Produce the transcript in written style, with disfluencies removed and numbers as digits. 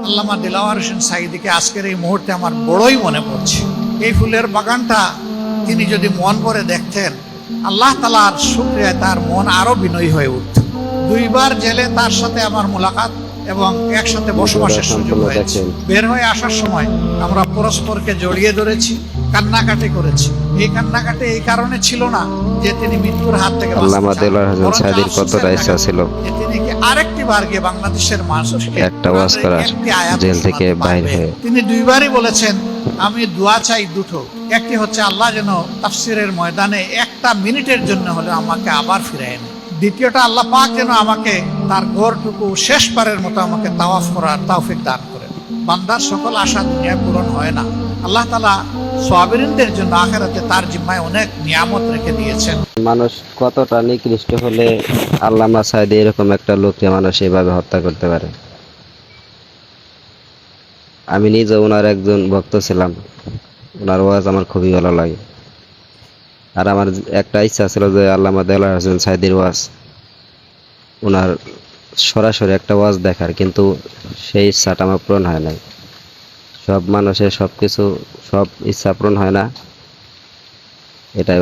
আল্লামা দিলওয়ার হোসেন সাঈদীকে আজকের এই মুহূর্তে আমার বড়ই মনে পড়ছে। এই ফুলের বাগানটা তিনি যদি মন ভরে দেখতেন, আল্লাহ তাআলার শুকরিয়ায় তার মন আরো বিনয়ী হয়ে উঠত। দুইবার জেলে তার সাথে আমার মোলাকাত এবং একসাথে বসবাসের সুযোগ হয়েছে। বের হয়ে আসার সময় আমরা পরস্পরকে জড়িয়ে ধরেছি, কান্নাকাটি করেছি। এই কান্নাকাটি এই কারণে ছিল না যে তিনি মৃত্যুর হাত থেকে আল্লামা দিলওয়ার হোসেন সাঈদীর কতটা ইচ্ছা ছিল তিনি কি আরেকটি বার গিয়ে বাংলাদেশের মানুষকে একটা ওয়াজ করার, জেল থেকে বাইর হয়ে। তিনি দুইবারই বলেছেন, আমি দোয়া চাই দুটো। একটি হচ্ছে আল্লাহ যেন তাফসিরের ময়দানে একটা মিনিটের জন্য হলে আমাকে আবার ফিরে এনে। দ্বিতীয়টা, আল্লাহ পাক যেন আমাকে তার ঘরটুকু শেষবারের মতো আমাকে তাওয়াফ করার তৌফিক দান করেন। বান্দার সকল আশা দুনিয়ায় পূরণ হয় না। আল্লাহ তাআলা সাবিরিনদের জন্য আখিরাতে তার জিম্মায় অনেক নিয়ামত রেখে দিয়েছেন। মানুষ কতটা নিকৃষ্ট হলে আল্লামা সাঈদী এরকম একটা লোককে মানুষ এভাবে হত্যা করতে পারে? আমি নিজে ওনার একজন ভক্ত ছিলাম, ওনার ওয়াজ আমার খুবই ভালো লাগে। আর আমার একটা ইচ্ছা ছিল যে আল্লামা দিলওয়ার হোসেন সাঈদীর ওয়াজ, ওনার সরাসরি একটা ওয়াজ দেখার, কিন্তু সেই ইচ্ছাটা আমার পূরণ হয় নাই। সব মানুষের সব ইচ্ছা পূরণ হয় না, এটাই